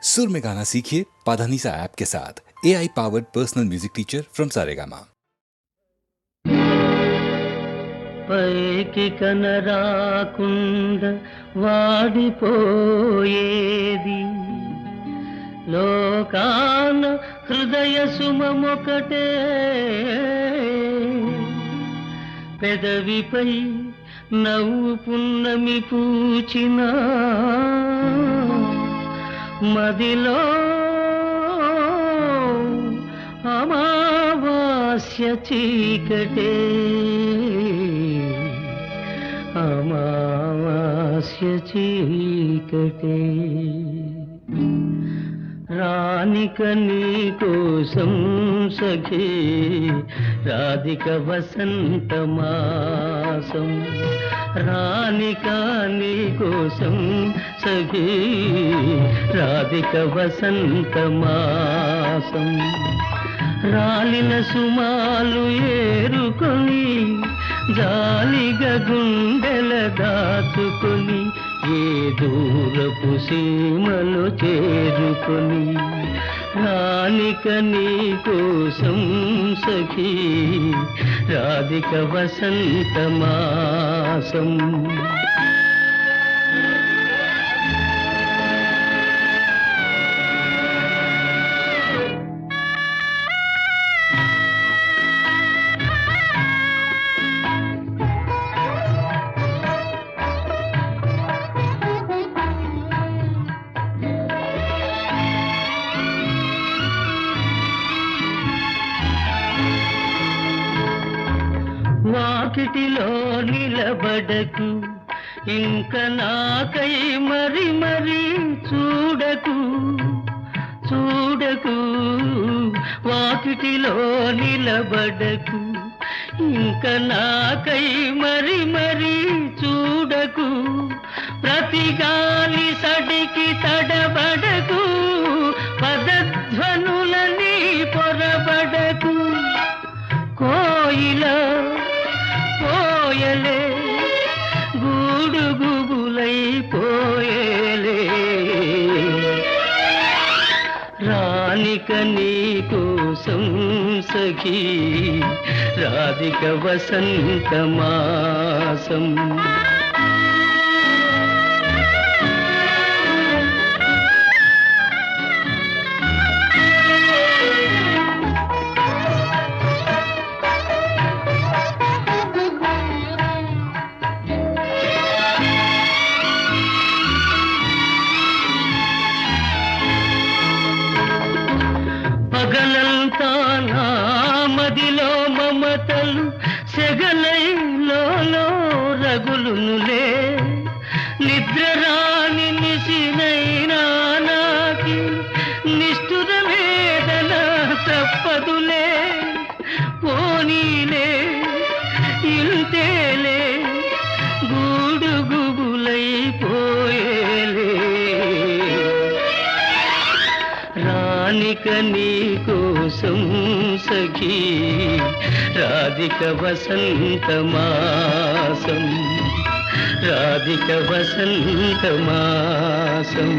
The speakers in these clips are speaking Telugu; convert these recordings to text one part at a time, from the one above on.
सुर में गाना सीखिए पाधानीसा ऐप के साथ। AI powered personal music teacher from Saregama. పైకి కనరాకుండ వాడిపోయేది లోకాన హృదయ సుమమొకటే పెదవిపై నవ్వు పున్నమి పూచిన మదిలో అమావాస్య చీకటే అమావాస్య చీకటే రానిక నీ కోసం సఖీ రాధిక వసంత మాసం రానిక నీ కోసం సఖీ రాధిక వసంత మాసం రాలిన సుమాలు ఏరుకొని జాలిగా గుండెల దాచుకొని ఏ దూరపు సీమలు చేరుకొని రానిక నీ కోసం సఖీ రాధిక వసంత మాసం వాకిటిలో నిలబడకు ఇంక నాకై మరి మరి చూడకు చూడకు వాకిటిలో నిలబడకు ఇంక నాకై మరి మరి చూడకు ప్రతి గాలి సడికి తడబడకు పదధ్వనులని పొరబడకు కోయిల పోయలే గూడుగుబులై పోయలే రానిక నీ కోసం సఖీ రాధిక వసంత మాసం పగలంతా నా మదిలో మమతలు సెగలైలో రగులునులే నిద్ర రాని నిశినైనా నాకి నిష్ఠుర వేదన తప్పదులే పోనీలే ఇంతేలే గూడుగుబులై పోయేలే రానిక నీ కోసం సఖీ రాధిక వసంత మాసం రాధిక వసంత మాసం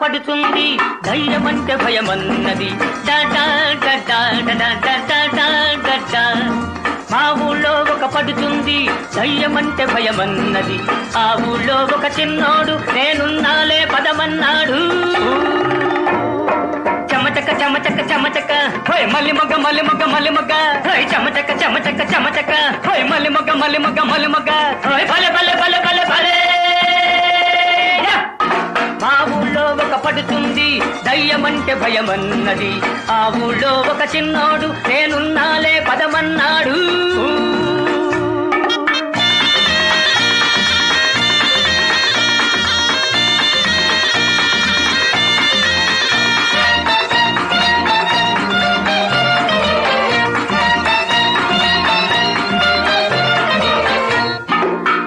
పడుతుంది ధైర్యమంటే భయమన్నది డా డా డా డా డా డా డా డా డా పడుతుంది దయ్యమంటే భయమన్నది. ఆ ఊళ్ళో ఒక చిన్నోడు నేనున్నాలే పదమన్నాడు. చమచక చమచక చమచక హోయ్ మల్లి మొగ్గ మల్లి మొగ్గ మల్లి మొగ్గ హోయ్ చమచక చమచక చమచక హోయ్ మల్లి మొగ్గ మల్లి మొగ్గ మల్లి మొగ్గ హోయ్ భలే భలే భలే భలే భలే. మా ఊళ్ళో ఒక పడుతుంది దయ్యమంటే భయమన్నది. ఆ ఊళ్ళో ఒక చిన్నోడు నేనున్నాలే పదమన్నాడు.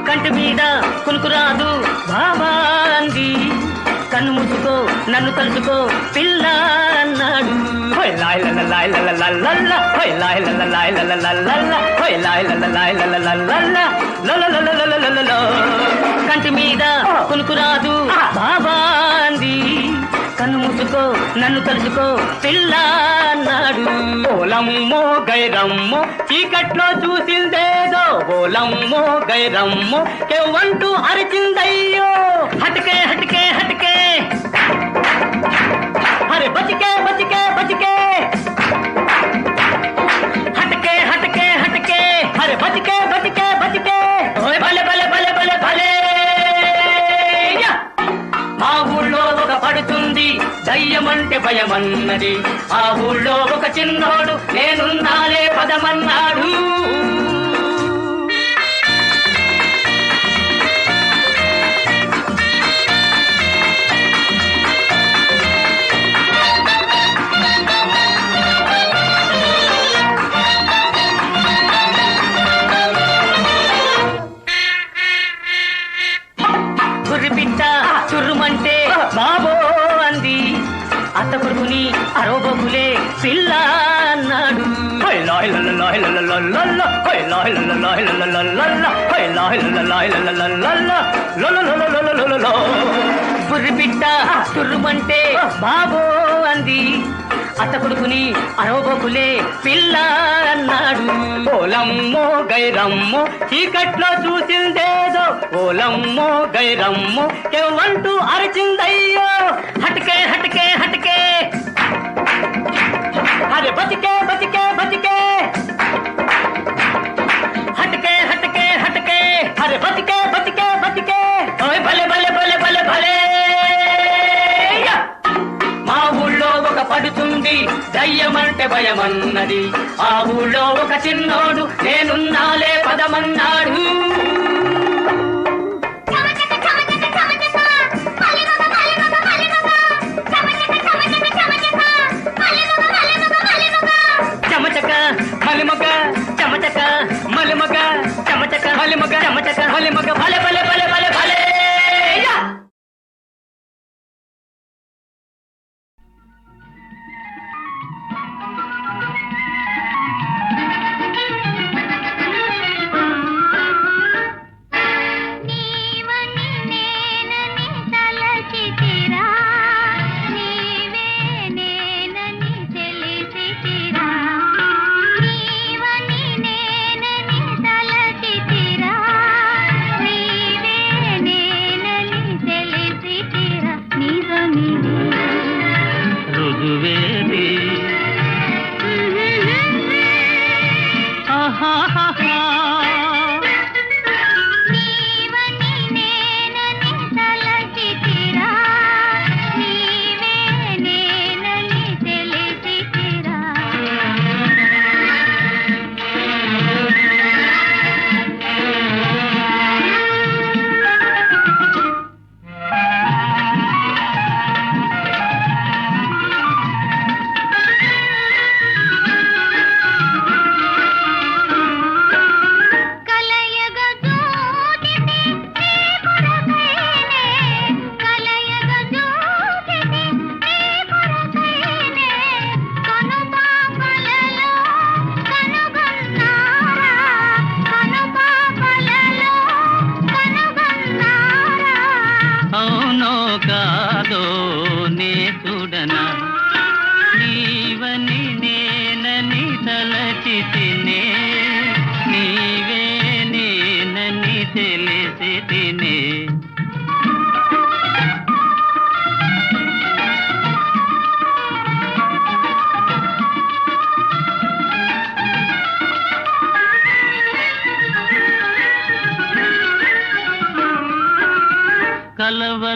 కంటి మీద కునుకురాదు బాబా అంది. కన్ను మూసుకో నన్ను తలుచుకో పిల్ల అన్నాడు. హోయ్ లాయ్ లల లాయ్ లల లల్ల హోయ్ లాయ్ లల లాయ్ లల లల్ల హోయ్ లాయ్ లల లాయ్ లల లల్ల లల. కంటి మీద కునుకురాదు బాబా అంది. కన్ను మూసుకో నన్ను తలుచుకో పిల్ల అన్నాడు. ఓలమ్మో గైరమ్మో చీకట్లో చూసిందేదో ఓలమ్మో గైరమ్మో కెవ్వంటూ అరిచిందయ్యో. హటకే హటకే హటకే అరే బచికే బచికే బచికే హటకే హటకే హటకే అరే బచికే బచికే బచికే ఓయ్ భలే భలే భలే భలే భలే. మా ఊళ్ళో ఒక పడుతుంది దయ్యమంటే భయమన్నది. ఆ ఊళ్ళో ఒక చిన్నోడు నేనున్నాలే పదమన్నాడు. గుర్రిపిట్ట చుర్రుమంటే బాబో అంది. అత్త కొడుకుని అరోబోకులే పిల్ల అన్నాడు. హోయ్ లాయ్ లల లాయ్ లల లల్ల హోయ్ లాయ్ లల లాయ్ లల లల్ల హోయ్ లాయ్ లల లాయ్ లల లల్ల. గుర్రిపిట్ట చుర్రుమంటే బాబో అంది. అత్త కొడుకుని అరోబోకులే పిల్ల అన్నాడు. ఓలమ్మో గైరమ్మో చీకట్లో చూసిందేదో ఓలమ్మో గైరమ్మో కెవ్వంటూ అరిచిందయ్యో. హటకే హటకే హటకే అరే బతికే బతికే బతికే హటకే హటకే హటకే అరే బతికే బతికే బతికే ఓయ్ భలే భలే భలే భలే భలే. మా ఊళ్ళో ఒక పడుతుంది దయ్యమంటే భయమన్నది. ఆ ఊళ్ళో ఒక చిన్నోడు నేనున్నాలే పదమన్నాడు. చమచక మలిమగ చమచక మలిమగ చమచక మలిమగ చమచక మలిమగ భలే భలే భలే భలే భలే. రుజువేది కాదో నే చూడనా నీవని నేనని తలచితినే నీవే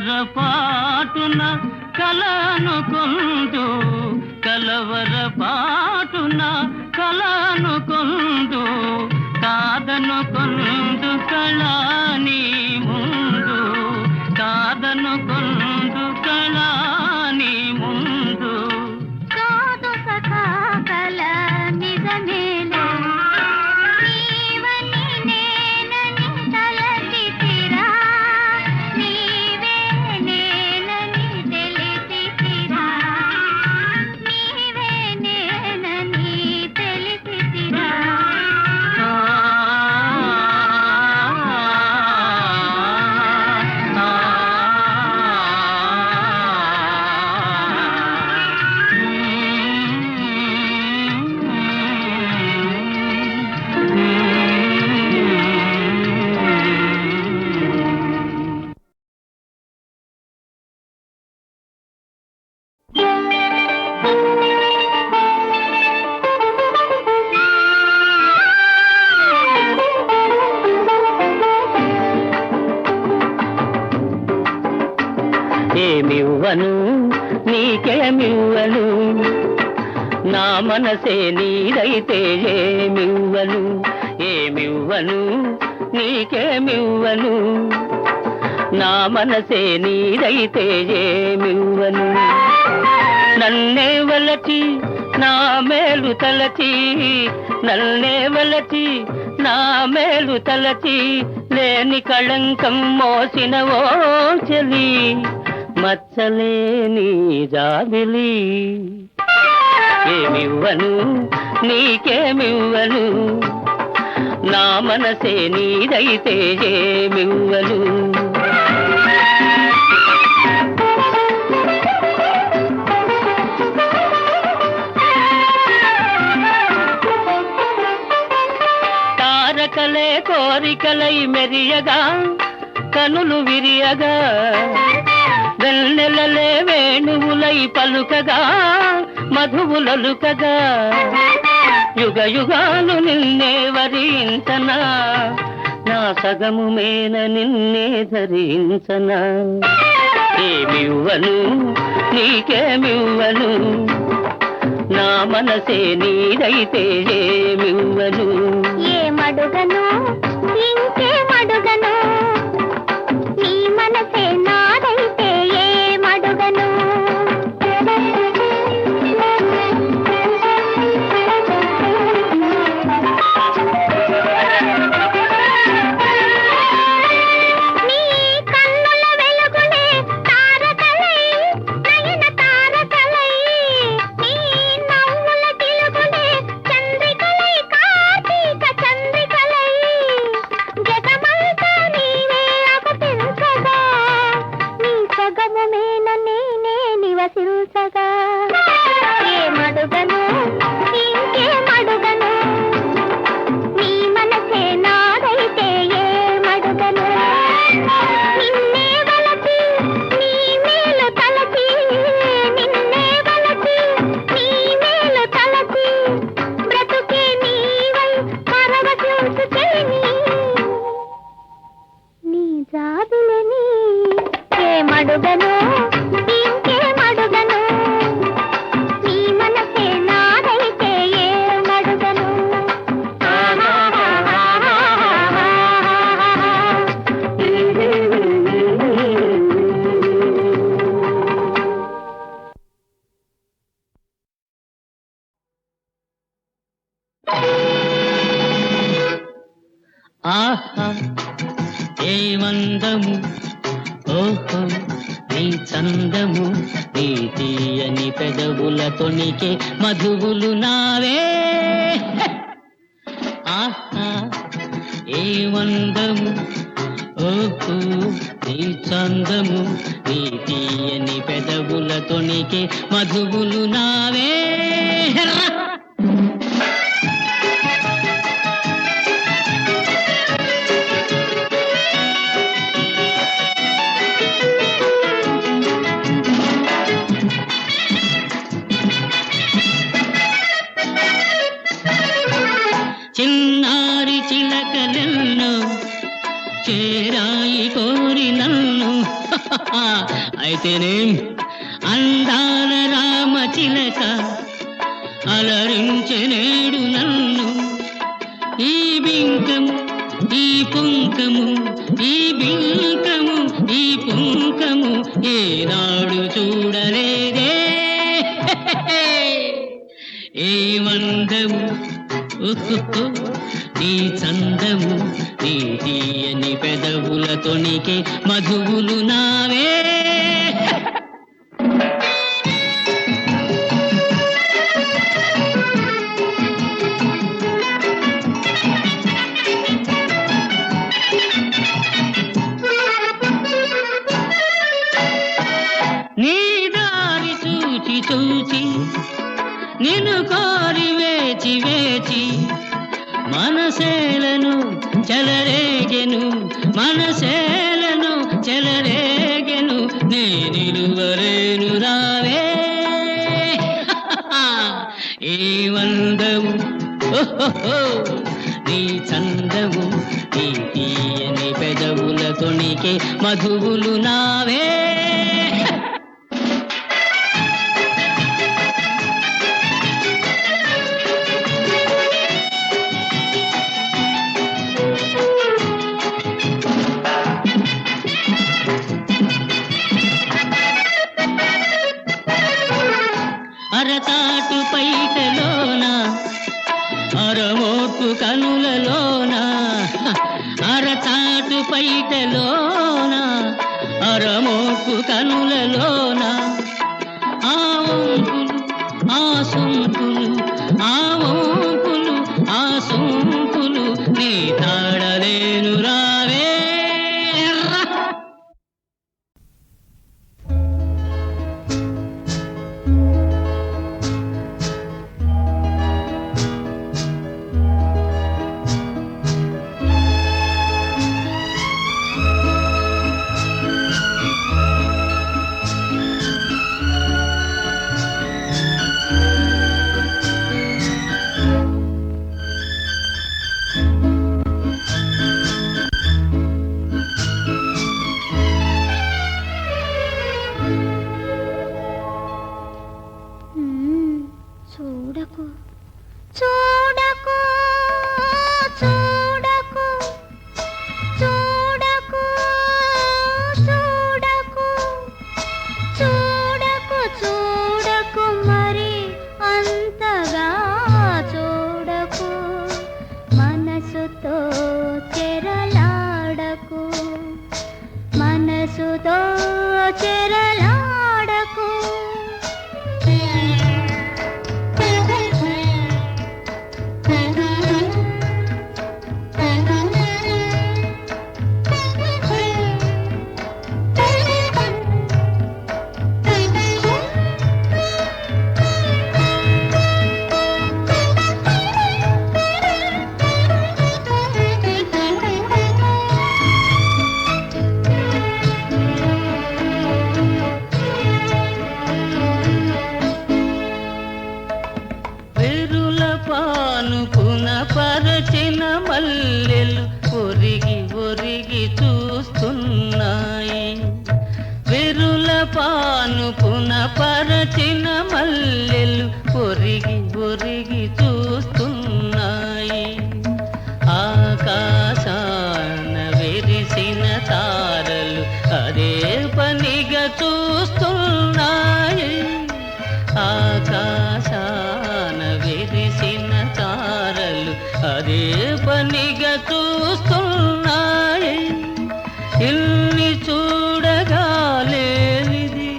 కలవరపాటున కలనుకొందు కలవరపాటున కలనుకొందు కాదనుకొందు కళాని ముందు కాదనుకొందు కళాని ముందు కాదు సఖా కల నిజమేలే నీవని నేనని తలచితిరా నీవే నేనని తెలిసితిరా నీవే నేనని తెలిసితిరా ఏమివ్వను నీకేమివ్వను నా మనసే నీదైతే ఏమివ్వను ఏమివ్వను నీకేమివ్వను నా మనసే నీదైతే ఏమివ్వను నన్నే వలచి నా మేలు తలచి నన్నే వలచి నా మేలు తలచి లేని కళంకం మోసిన ఓ చెలి మచ్చలేని జాబిలి ఏమివ్వను నీకేమివ్వను నా మనసే నీదైతే ఏమివ్వను తారకలే కోరికలై మెరియగా కనులు విరియగా వెన్నెలలే వేణువులై పలుకగా మధువులలుకగా యుగ యుగాలు నిన్నే వరించనా నా సగము మేన నిన్నే ధరించనా ఏమివ్వను నీకేమివ్వను నా మనసే నీదైతే ఏమివ్వను ఏమడుగను ఇంకేమడుగను నీ మనసే నాదైతే ఏమడుగను నీ కన్నుల వెలుగులే తారకలై నయన తారకలై నీ నవ్వుల తిలుగులే చంద్రికలై కార్తీక చంద్రికలై జగమంతా నీవే అగుపించగా నీ సగము మేన నేనే నివసించగా ఏమడుగను ఇంకేమడుగను నీ మనసే నాదైతే ఏమడుగను నిన్నే వలచి నీ మేలు తలచి నిన్నే వలచి నీ మేలు తలచి బ్రతుకే నీవై పరవశించుచేని నీ జాబిలని ఏమడుగను ఇంకేమడుగను నీ మనసే నాదైతే ఏమడుగను ఆహా ఏమందము ఓహో నీ చందము నీ తీయని పెదవుల తొణికే మధువులు నావే ఆహా ఏమందము ఓహో నీ చందము నీ తీయని పెదవుల తొణికే మధువులు నావే చిన్నారి చిలకలెన్నో చేరాయి కోరి నన్ను అయితేనే అందాల రామ చిలక అలరించెనేడు నన్ను ఈ బింకము ఈ పుంకము ఈ బింకము ఈ పుంకము ఏనాడు చూడలేదే ఏ వందము నీ చందము నీ తీయని పెదవుల తొణికే మధువులు నావే నీ దారి చూచి చూచి నిన్ను కోరి వేచి వేచి మనసేలను చెలరేగెను మనసేలను చెలరేగెను నే నిలువరేను రావే ఏ వందము నీ చందము నీ తీయని పెదవుల తొణికే మధువులు నావే అరతాటు పైటలోన అరమోటు కనులలోన అరతాటు పైటలోన అరమోటు కనులలోన ఆ వంపులు ఆ సొంపులు ఆ వంపులు ఆ సొంపులు నీ తాడలేను రావే చూడకు చూడకు చూడకు చూడకు చూడకు చూడకు చూడకు మరి అంతగా చూడకు మనసుతో చెరలాడకు మనసుతో చెరలాడకు పరచిన మల్లెలు ఒరిగి ఒరిగి చూస్తున్నాయి వెరుల పానుపున పరచిన మల్లెలు ఒరిగి ఒరిగి చూస్తున్నాయి ఆకాశాన వెరిసిన తారలు అదే పనిగా చూస్తున్నాయి ఆకాశాన వెరిసిన తారలు అదే పనిగా చూస్తున్నాయి ఇల్ని చూడగా లేనిది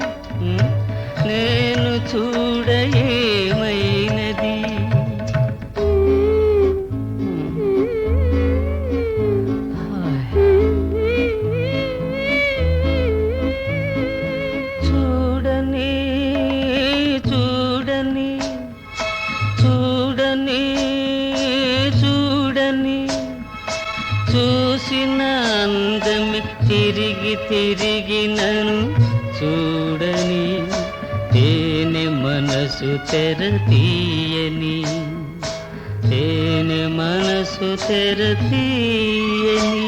నేను చూడ ఏమైనది చూడని చూడని చూడని చూడని చూసిన అందమి తిరిగి తిరిగి నన్ను చూడని తేనె మనసు తెర తీయని తేనె మనసు తెర తీయని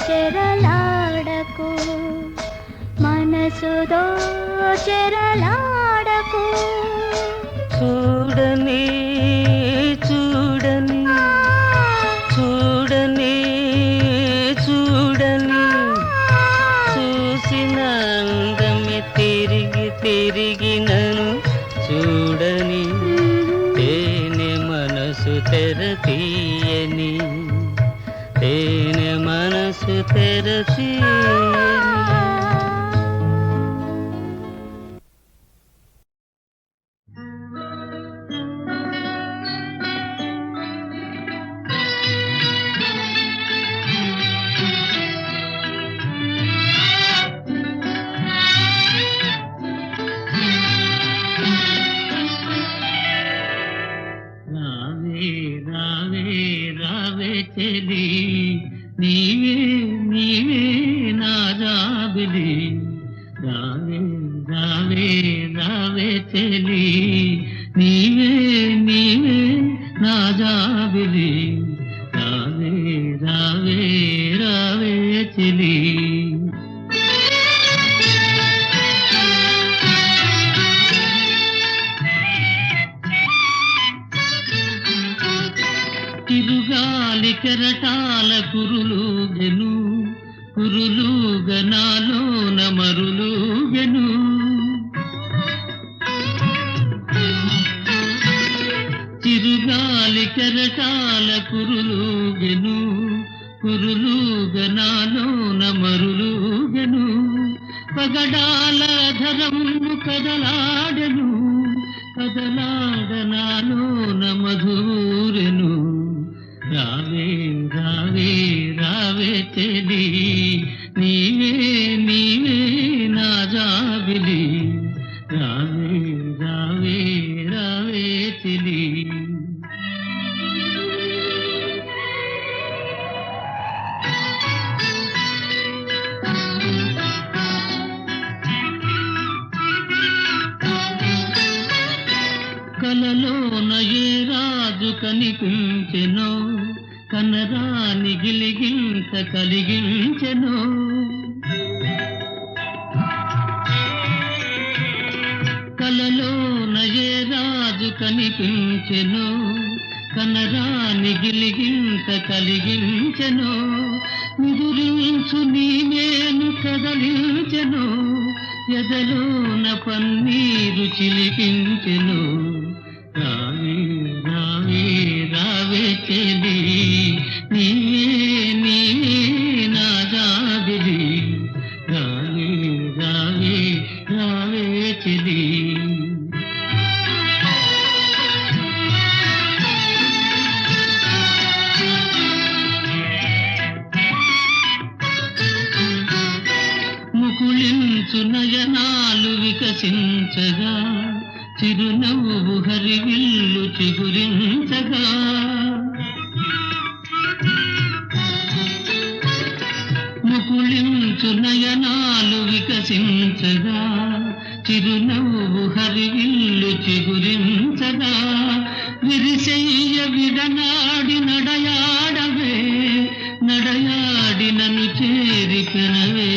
చెరలాడకు మనసుతో చెరలాడకు చూడని చూడని చూడని చూడని చూసిన అందమే తిరిగి తిరిగి నన్ను చూడని తేనె మనసు తెర తీయని తేనె మనసు తెర తీయని చెలి నీవే నీవే నా జాబిలి రావే రావే రావే చెలి నీవే నీవే నా జాబిలి రావే రావే రావే చెలి తిరుగాలి కెరటాల కురులుగెను కురులుగనాలోన మరులుగెను తిరుగాలి కెరటాల కురులుగెను కురులుగనాలోన మరులుగెను పగడాల ధరము కదలాడెను కదలాడనాలోన మధురెను రావే రావే రావే చెలి నీవే నీవే నా జాబిలి రావే రావే రావే చెలి కలలోన ఏ రాజు కనిపించెనో కనరాని గిలిగింత కలిగించెనో కలలోన ఏ రాజు కనిపించెనో కనరాని గిలిగింత కలిగించెనో నిదురించు నీవేను కదలించెను ఎదలోన పన్నీరు చిలికించెను రావే రావే రావే చెలి నీవే నీవే నా జాబిలి రావే రావే రావే చెలి ముకుళించు నయనాలు వికసించగా చిరునవ్వు హరివిల్లు చిగురించగా ముకుళించు నయనాలు వికసించగా చిరునవ్వు హరివిల్లు చిగురించగా విరిసెయ్య విడనాడి నడయాడవే నడయాడి నన్ను చేరి పెనవే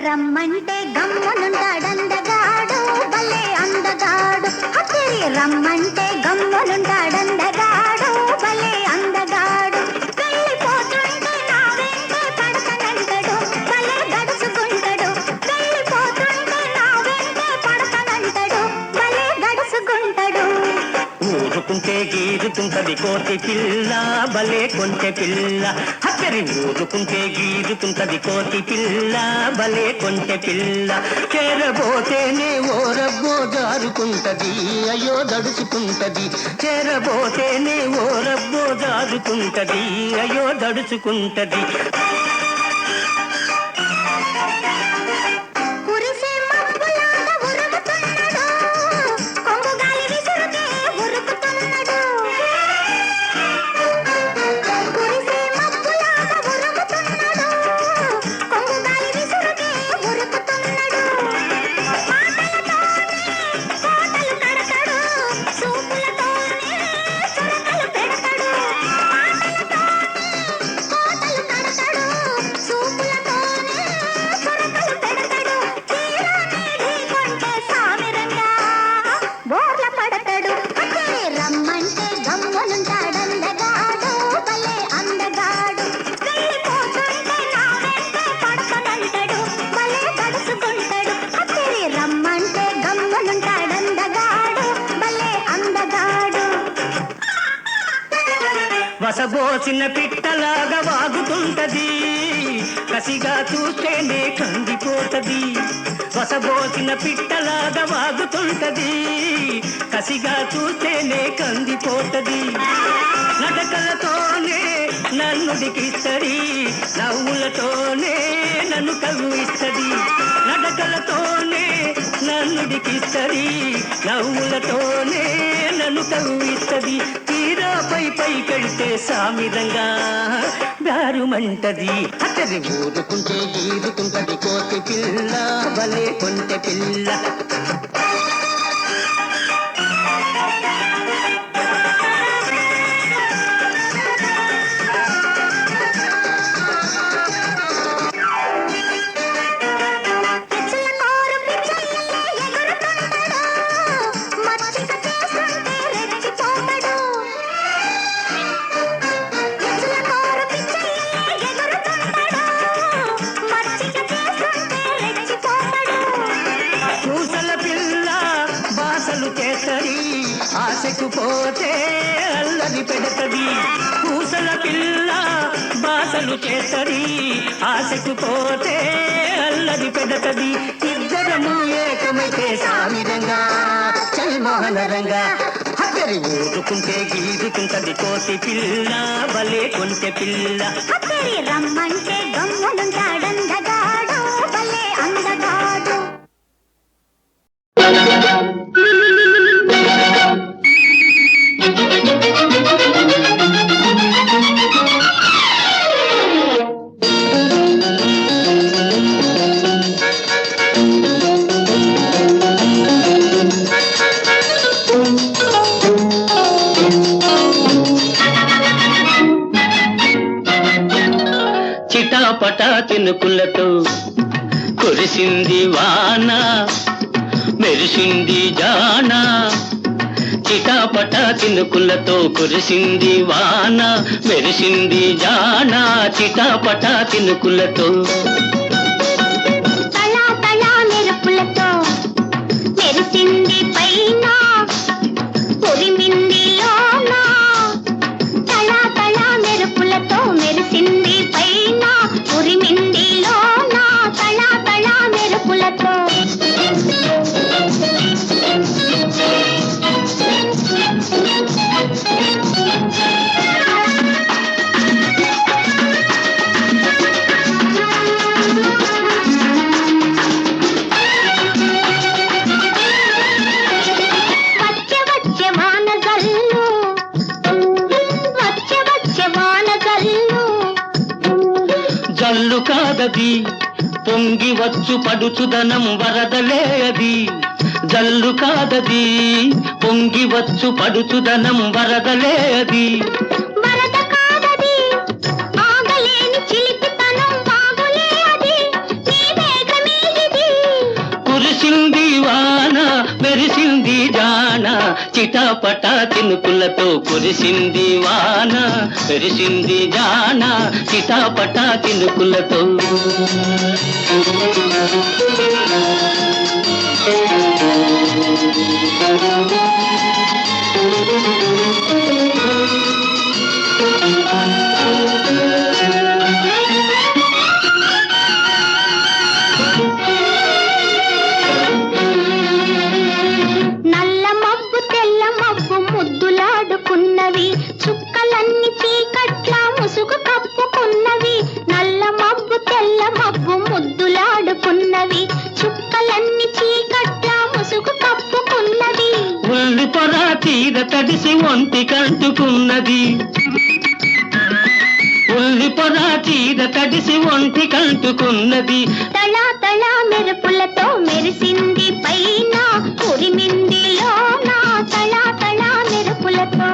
రమ్మంటే గమ్మునుంటాడందగాడు భలే అందగాడు హత్తిరి రమ్మంటే గమ్మునుంటాడందగాడు భలే అందగాడు వెళ్ళిపోతుంటే నా వెంటే పడతానంటాడు భలే గడుసుకుంటాడు వెళ్ళిపోతుంటే నా వెంటే పడతానంటాడు భలే గడుసుకుంటాడు ఊరుకుంటే గీరుతుంటది కోతి పిల్ల భలే కొంటె పిల్ల హక్కరి ఊరుకుంటే గీరుతుంటది కోతి పిల్ల భలే కొంటె పిల్ల చేరబోతేనే ఓ రబ్బో జారుకుంటది అయ్యో దడుచుకుంటది చేరబోతేనే ఓ రబ్బో జారుకుంటది అయ్యో దడుచుకుంటది కురిసే మగ గమ్మునుంటాడందగాడు భలే అందగాడు వెళ్ళిపోతుంటే నా వెంటే పడకనంటాడు భలే కడుచుకుంటాడు హత్తెరి రమ్మంటే గమ్మునుంటాడందగాడు భలే అందగాడు వసబోసిన పిట్టలాగా వాగుతుంటది కసిగా చూస్తేనే కందిపోతది వసబోసిన పిట్టలాగా వాగుతుంటది కసిగా చూస్తేనే కందిపోతది నడకలతోనే నన్ను దికిస్తది నవ్వులతోనే నన్ను కవ్విస్తది నడకలతోనే నన్ను దికిస్తది నవ్వులతోనే నన్ను కవ్విస్తది తీరా పైకెళ్తే సామిరంగా దారుమంటది అతని ఊరుకుంటే గీరుకుంటది కోతి పిల్ల భలే కొంటె పిల్ల ఆశకు పోతే అల్లరి పెడతది పూసల పిల్ల బాసలు చేస్తది ఆశకు పోతే అల్లరి పెడతది ఇద్దరము ఏకమైతే సామిరంగా చల్మోహనరంగా హత్తరి ఊరుకుంటే గీరుకుంటది కోతి పిల్ల భలే కొంటె పిల్ల హత్తెరి రమ్మంటే గమ్మునుంటాడందగాడు భలే అందగాడు చిటాపట తినుకులతో కురిసింది వాన మెరిసింది జాన చిటాపట తినుకులతో కురిసింది వాన మెరిసింది జాన చిటాపట తినుకులతో తళా తళా మెరుపులతో మెరిసింది పైన ఉరిమింది లోన తళా తళా మెరుపులతో మెరిసింది పైన ఉరిమింది లోన తళా తళా మెరుపులతో జల్లు కాదది పొంగి వచ్చు పడుచుదనం వరదలే అది జల్లు కాదది పొంగి వచ్చు పడుచుదనం వరదలే అది వరద కాదది ఆగలేని చిలిపితనం బాగులే అది నీ వేగమే ఇది కురిసింది వాన మెరిసింది జాన చిటాపట తినుకులతో కురిసింది వాన మెరిసింది జాన చిటాపట తినుకులతో నల్ల మబ్బు తెల్ల మబ్బు ముద్దులాడుకున్నవి చుక్కలన్నీ చీకట్ల ముసుగు కప్పుకున్నవి నల్ల మబ్బు తెల్ల మబ్బు ముద్దులాడుకున్నవి చుక్కలన్నీ చీకట్ల ముసుగు కప్పుకున్నవి ఒళ్ళు పొర తీర తడిసి ఒంటి కంటుకున్నది ఒళ్ళు పొర తీర తడిసి ఒంటి కంటుకున్నది తళా తళా మెరుపులతో మెరిసింది పైన ఉరిమింది లోన తళా తళా మెరుపులతో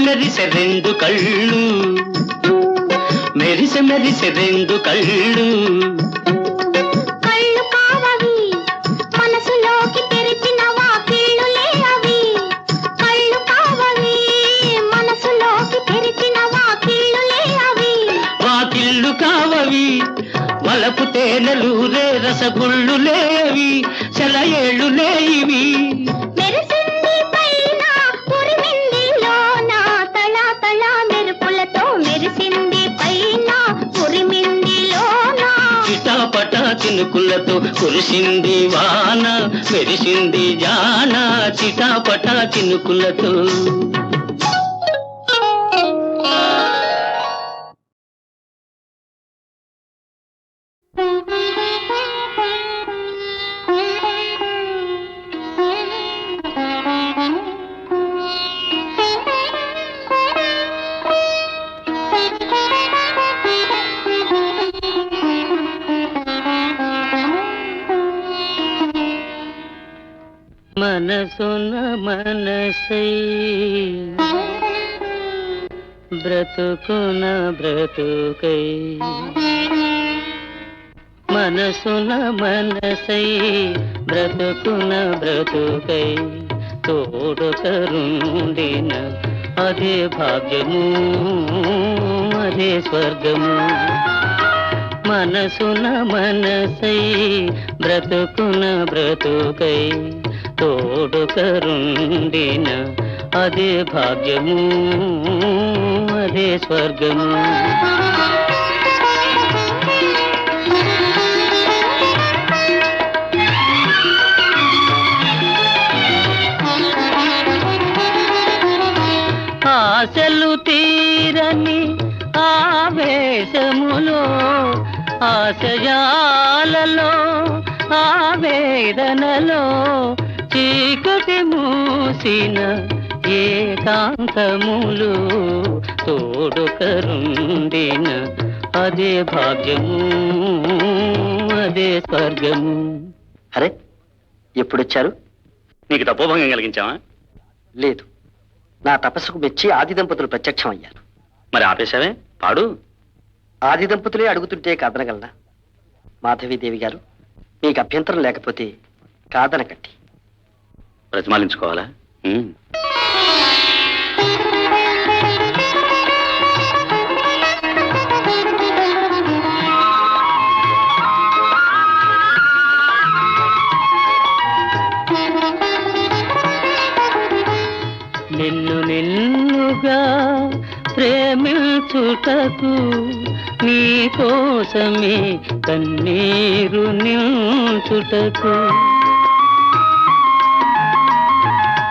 మెరిసె రెండు కళ్ళు, మెరిసె మెరిసె రెండు కళ్ళు. కళ్ళు కావవి మనసులోకి తెరిచిన వాకిళ్ళులే అవి. కళ్ళు కావవి మనసులోకి తెరిచిన వాకిళ్ళులే అవి. వాకిళ్ళు కావవి వలపు తేనెలూరే రసగుళ్ళులేవి, సెలయేళ్ళులే ఇవి. మెరిసింది పైన ఉరిమింది లోన, తళ తళ మెరుపులతో మెరిసింది పైన ఉరిమింది లోన. చిటాపట చినుకులతో కురిసింది వాన, మెరిసింది జాన చిటాపట చినుకులతో. మనసున మనసై బ్రతుకున బ్రతుకై, మనసున మనసై బ్రతుకున బ్రతుకై, తోడుకరుండిన అదే భాగ్యము అదే స్వర్గము. మనసున మనసై బ్రతుకున బ్రతుకై, తోడుకరుండిన అదే భాగ్యము అదే స్వర్గము. ఆశలు తీరని ఆవేశములో, ఆశయాలలో ఆవేదనలో, చీకటి మూసిన ఏకాంతములు, తోడుకరుండిన అదే భాగ్యము అదే స్వర్గము. అరే ఎప్పుడొచ్చారు? నీకు తపోభంగం కలిగించావా? లేదు, నా తపస్సుకు మెచ్చి ఆది దంపతులు ప్రత్యక్షం అయ్యారు. మరి ఆపేశావే, పాడు. ఆది దంపతులే అడుగుతుంటే కాదనగలనా? మాధవీదేవి గారు, మీకు అభ్యంతరం లేకపోతే కాదనకండి. ప్రతిమాలించుకోవాలా? నిన్ను నిన్నుగా ప్రేమించుటకు, నీ కోసమే కన్నీరు నించుటకు,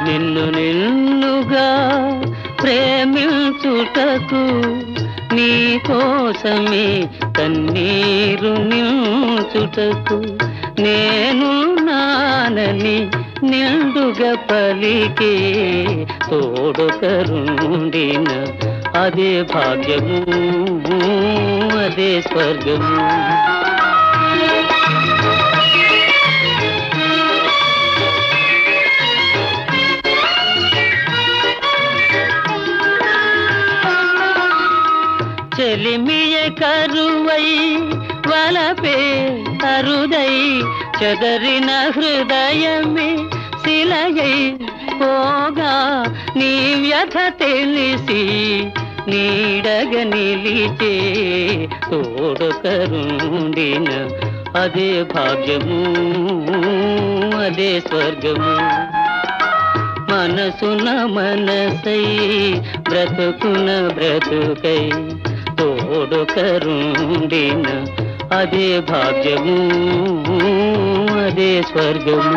నిన్ను నిన్నుగా ప్రేమించుటకు, నీ కోసమే కన్నీరు నించుటకు, నేను నానని నిండుగా పలికే, తోడుకరుండిన అదే భాగ్యము అదే స్వర్గము. చెలిమియ కరువై వలపే అరుదై, చెదరిన హృదయమే శిలయై పోగా, నీ వ్యథ తెలిసి నీడగ నిలిచే, తోడుకరుండిన అదే భాగ్యము అదే స్వర్గము. మనసున మనసై బ్రతుకున బ్రతుకై, తోడుకరుండిన అదే భాగ్యము అదే స్వర్గము.